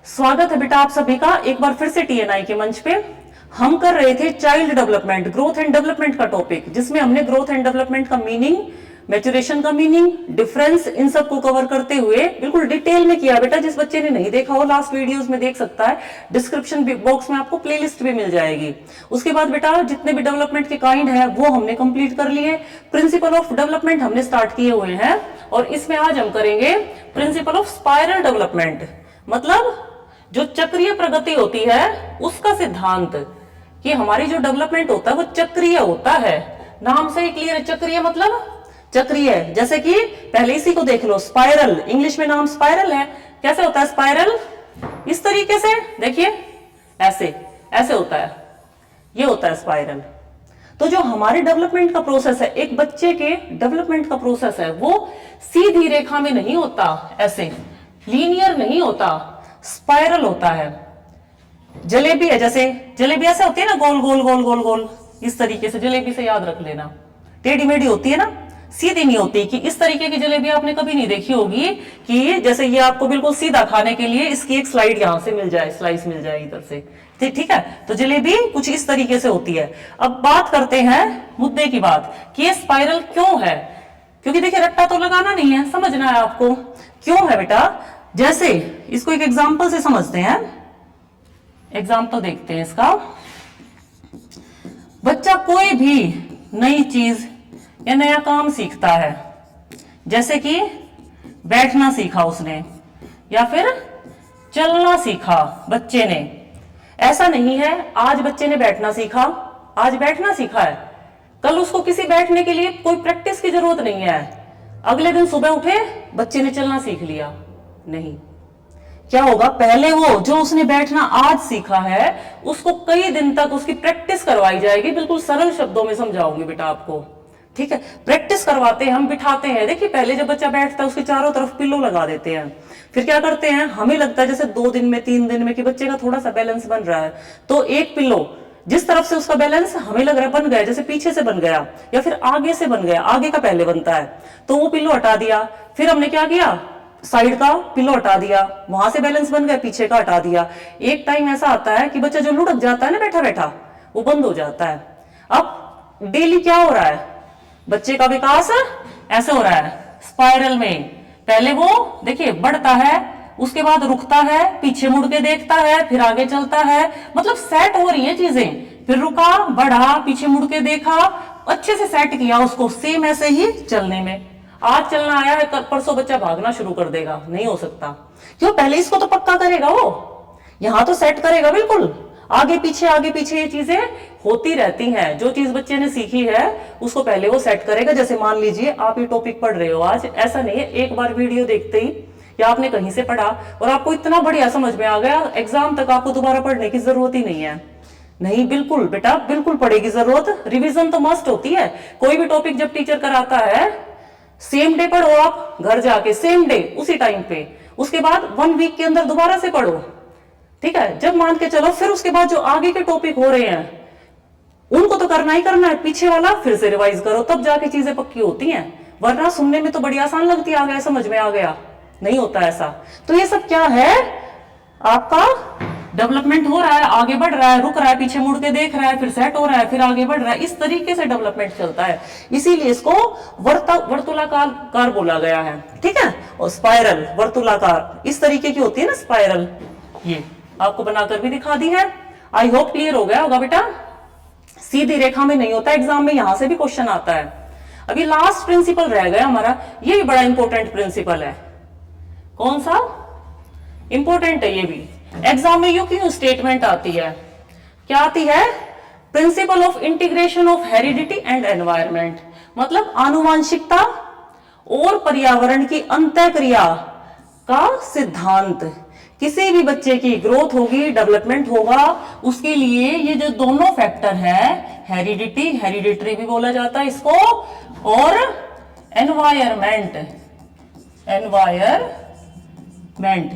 स्वागत है बेटा आप सभी का एक बार फिर से टीएनआई के मंच पे। हम कर रहे थे child development, growth and development का टॉपिक, जिसमें हमने ग्रोथ एंड डेवलपमेंट का मीनिंग, मैच्योरेशन का मीनिंग, डिफरेंस, इन सब को कवर करते हुए बिल्कुल डिटेल में किया बेटा। जिस बच्चे ने नहीं देखा हो लास्ट वीडियोस में देख सकता है, डिस्क्रिप्शन बॉक्स में आपको प्लेलिस्ट भी मिल जाएगी। उसके बाद बेटा जितने भी डेवलपमेंट के काइंड है वो हमने कंप्लीट कर लिए। प्रिंसिपल ऑफ डेवलपमेंट हमने स्टार्ट किए हुए हैं और इसमें आज हम करेंगे प्रिंसिपल ऑफ स्पाइरल डेवलपमेंट, मतलब जो चक्रीय प्रगति होती है उसका सिद्धांत, कि हमारी जो डेवलपमेंट होता है वो चक्रीय होता है। नाम से ही क्लियर है, चक्रीय मतलब चक्रीय। जैसे कि पहले इसी को देख लो, स्पाइरल, इंग्लिश में नाम स्पाइरल है। कैसे होता है स्पाइरल? इस तरीके से, देखिए ऐसे ऐसे होता है, ये होता है स्पाइरल। तो जो हमारे डेवलपमेंट का प्रोसेस है, एक बच्चे के डेवलपमेंट का प्रोसेस है, वो सीधी रेखा में नहीं होता, ऐसे लीनियर नहीं होता, स्पाइरल होता है। जलेबी है, जैसे जलेबी ऐसे होती है ना, गोल गोल गोल गोल गोल, इस तरीके से जलेबी से याद रख लेना। टेढ़ी मेढ़ी होती है ना, सीधी नहीं होती। कि इस तरीके की जलेबी आपने कभी नहीं देखी होगी कि जैसे ये आपको बिल्कुल सीधा खाने के लिए इसकी एक स्लाइड यहां से मिल जाए, स्लाइस मिल जाए इधर से, ठीक है। तो जलेबी कुछ इस तरीके से होती है। अब बात करते हैं मुद्दे की बात कि ये स्पाइरल क्यों है। क्योंकि देखिए रट्टा तो लगाना नहीं है, समझना है आपको क्यों है बेटा। जैसे इसको एक एग्जांपल से समझते हैं, एग्जांपल देखते हैं इसका। बच्चा कोई भी नई चीज या नया काम सीखता है, जैसे कि बैठना सीखा उसने या फिर चलना सीखा बच्चे ने। ऐसा नहीं है आज बच्चे ने बैठना सीखा, आज बैठना सीखा है, कल उसको किसी बैठने के लिए कोई प्रैक्टिस की जरूरत नहीं है। अगले दिन सुबह उठे बच्चे ने चलना सीख लिया, नहीं। क्या होगा, पहले वो जो उसने बैठना आज सीखा है उसको कई दिन तक उसकी प्रैक्टिस करवाई जाएगी। बिल्कुल सरल शब्दों में समझाऊंगी बेटा आपको, ठीक है। प्रैक्टिस करवाते हैं, हम बिठाते हैं। देखिए पहले जब बच्चा बैठता है उसके चारों तरफ पिल्लो लगा देते हैं। फिर क्या करते हैं, हमें लगता है जैसे 2 दिन में 3 दिन में कि बच्चे का थोड़ा सा बैलेंस बन रहा है, तो एक पिल्लो जिस तरफ से उसका बैलेंस हमें लग रहा है बन गया, जैसे पीछे से बन गया या फिर आगे से बन गया, आगे का पहले बनता है, तो वो पिल्लो हटा दिया। फिर हमने क्या किया, साइड का पिल्लो हटा दिया, वहां से बैलेंस बन गया, पीछे का हटा दिया। एक टाइम ऐसा आता है कि बच्चा जो लुढ़क जाता है ना बैठा बैठा, वो बंद हो जाता है। अब डेली क्या हो रहा है, बच्चे का विकास ऐसे हो रहा है स्पाइरल में। पहले वो देखिए बढ़ता है, उसके बाद रुकता है, पीछे मुड़ के देखता है, फिर आगे चलता है, मतलब सेट हो रही है चीजें। फिर रुका, बढ़ा, पीछे मुड़ के देखा, अच्छे से सेट किया उसको। सेम ऐसे ही चलने में, आज चलना आया है, परसों बच्चा भागना शुरू कर देगा, नहीं हो सकता। क्यों, पहले इसको तो पक्का करेगा, वो यहां तो सेट करेगा बिल्कुल। आगे पीछे ये चीजें होती रहती हैं। जो चीज बच्चे ने सीखी है उसको पहले वो सेट करेगा। जैसे मान लीजिए आप ये टॉपिक पढ़ रहे हो आज, ऐसा नहीं है एक बार वीडियो देखते ही या आपने कहीं से पढ़ा और आपको इतना बढ़िया समझ में आ गया, एग्जाम तक आपको दोबारा पढ़ने की जरूरत ही नहीं है। नहीं, बिल्कुल बेटा बिल्कुल पड़ेगी जरूरत। रिविजन तो मस्ट होती है। कोई भी टॉपिक जब टीचर कराता है, सेम डे पढ़ो आप घर जाके, सेम डे उसी टाइम पे। उसके बाद 1 वीक के अंदर दोबारा से पढ़ो, ठीक है। जब मान के चलो, फिर उसके बाद जो आगे के टॉपिक हो रहे हैं उनको तो करना ही करना है, पीछे वाला फिर से रिवाइज करो, तब जाके चीजें पक्की होती हैं। वरना सुनने में तो बड़ी आसान लगती है, आ गया समझ में आ गया, नहीं होता ऐसा। तो ये सब क्या है, आपका डेवलपमेंट हो रहा है, आगे बढ़ रहा है, रुक रहा है, पीछे मुड़ के देख रहा है, फिर सेट हो रहा है, फिर आगे बढ़ रहा है। इस तरीके से डेवलपमेंट चलता है, इसीलिए इसको वर्तुलाकार बोला गया है, ठीक है। और स्पाइरल वर्तुलाकार इस तरीके की होती है ना स्पाइरल। ये आपको बनाकर भी दिखा दी है, आई होप क्लियर हो गया होगा बेटा। सीधी रेखा में नहीं होता, एग्जाम में यहां से भी क्वेश्चन आता है। अभी लास्ट प्रिंसिपल रह गया हमारा, ये भी बड़ा इंपॉर्टेंट प्रिंसिपल है। कौन सा इंपॉर्टेंट है ये भी, एग्जाम में यूं स्टेटमेंट आती है, क्या आती है, principle of integration of heredity and environment, मतलब आनुवांशिकता और पर्यावरण की अंतःक्रिया का सिद्धांत। किसी भी बच्चे की ग्रोथ होगी, डेवलपमेंट होगा, उसके लिए ये जो दोनों फैक्टर है, हेरिडिटी, हेरिडिटरी भी बोला जाता है इसको, और एनवायरमेंट,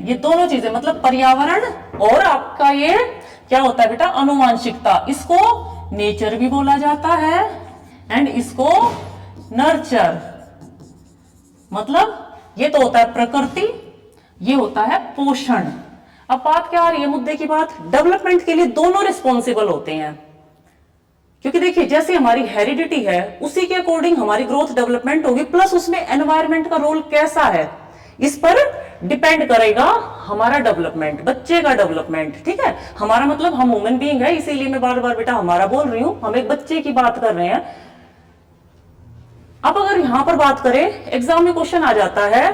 ये दोनों चीजें, मतलब पर्यावरण और आपका ये क्या होता है बेटा, अनुवांशिकता। इसको नेचर भी बोला जाता है एंड इसको नर्चर, मतलब ये तो होता है प्रकृति, ये होता है पोषण। अब बात क्या आ रही है मुद्दे की बात, डेवलपमेंट के लिए दोनों रिस्पॉन्सिबल होते हैं, क्योंकि देखिए जैसे हमारी हेरिडिटी है उसी के अकॉर्डिंग हमारी ग्रोथ डेवलपमेंट होगी, प्लस उसमें एनवायरमेंट का रोल कैसा है इस पर डिपेंड करेगा हमारा डेवलपमेंट, बच्चे का डेवलपमेंट। ठीक है, हमारा मतलब हम ह्यूमन बीइंग है, इसीलिए मैं बार बार बेटा हमारा बोल रही हूं, हम एक बच्चे की बात कर रहे हैं। अब अगर यहां पर बात करें, एग्जाम में क्वेश्चन आ जाता है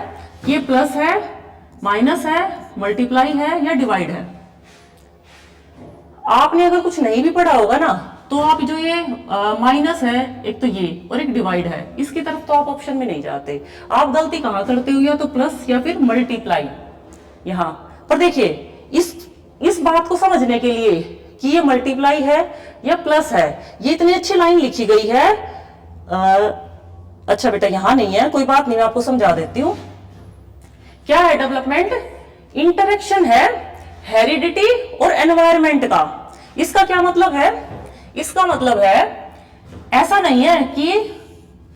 ये प्लस है, माइनस है, मल्टीप्लाई है या डिवाइड है। आपने अगर कुछ नहीं भी पढ़ा होगा ना, तो आप जो ये माइनस है एक तो ये और एक डिवाइड है, इसकी तरफ तो आप ऑप्शन में नहीं जाते। आप गलती कहां करते हो, या तो प्लस या फिर मल्टीप्लाई यहां पर। देखिए इस बात को समझने के लिए कि ये मल्टीप्लाई है या प्लस है, ये इतनी अच्छी लाइन लिखी गई है। अच्छा बेटा यहां नहीं है, कोई बात नहीं, मैं आपको समझा देती हूं। क्या है डेवलपमेंट, इंटरेक्शन है हेरिडिटी और एनवायरमेंट का। इसका क्या मतलब है, इसका मतलब है ऐसा नहीं है कि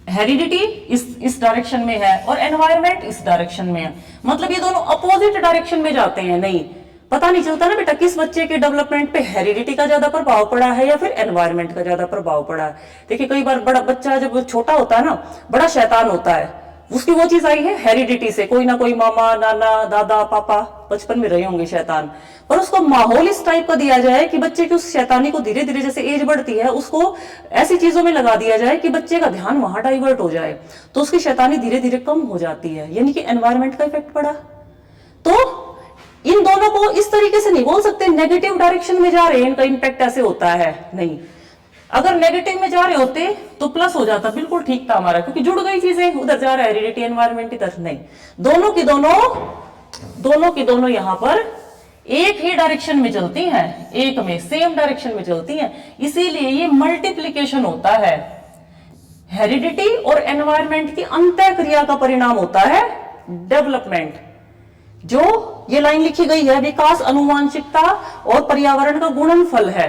हेरिडिटी इस डायरेक्शन में है और एनवायरमेंट इस डायरेक्शन में है, मतलब ये दोनों अपोजिट डायरेक्शन में जाते हैं, नहीं। पता नहीं चलता ना बेटा किस बच्चे के डेवलपमेंट पे हेरिडिटी का ज्यादा प्रभाव पड़ा है या फिर एनवायरमेंट का ज्यादा प्रभाव पड़ा है। देखिए कई बार बड़ा बच्चा जब छोटा होता है ना, बड़ा शैतान होता है, उसकी वो चीज आई है हेरिडिटी से, कोई ना कोई मामा नाना दादा पापा बचपन में रहे होंगे शैतान, पर उसको माहौल इस टाइप का दिया जाए कि बच्चे की उस शैतानी को धीरे धीरे जैसे एज बढ़ती है उसको ऐसी चीजों में लगा दिया जाए कि बच्चे का ध्यान वहां डाइवर्ट हो जाए, तो उसकी शैतानी धीरे धीरे कम हो जाती है, यानी कि एनवायरमेंट का इफेक्ट पड़ा। तो इन दोनों को इस तरीके से नहीं बोल सकते नेगेटिव डायरेक्शन में जा रहे हैं, इनका इंपैक्ट ऐसे होता है, नहीं। अगर नेगेटिव में जा रहे होते तो प्लस हो जाता, बिल्कुल ठीक था हमारा, क्योंकि जुड़ गई चीजें, उधर जा रहा है हेरिडिटी एनवायरमेंट इधर नहीं। दोनों की दोनों यहां पर एक ही डायरेक्शन में चलती हैं, एक में सेम डायरेक्शन में चलती हैं, इसीलिए ये मल्टीप्लीकेशन होता है। हेरिडिटी और एनवायरमेंट की अंतः क्रिया का परिणाम होता है डेवलपमेंट। जो ये लाइन लिखी गई है, विकास अनुवांशिकता और पर्यावरण का गुणनफल है।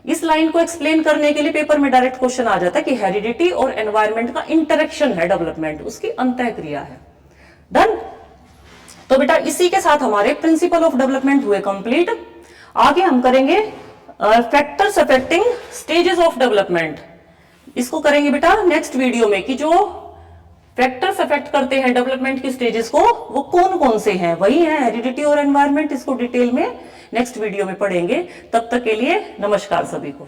इस लाइन को एक्सप्लेन करने के लिए पेपर में डायरेक्ट क्वेश्चन आ जाता है कि हेरिडिटी और एनवायरमेंट का इंटरेक्शन है डेवलपमेंट, उसकी अंतः क्रिया है। डन। तो बेटा इसी के साथ हमारे प्रिंसिपल ऑफ डेवलपमेंट हुए कंप्लीट। आगे हम करेंगे factors affecting stages of development. इसको करेंगे बेटा नेक्स्ट वीडियो में कि जो फैक्टर्स अफेक्ट करते हैं डेवलपमेंट की स्टेजेस को वो कौन कौन से हैं, वही है हेरिडिटी और एनवायरमेंट। इसको डिटेल में नेक्स्ट वीडियो में पढ़ेंगे। तब तक के लिए नमस्कार सभी को।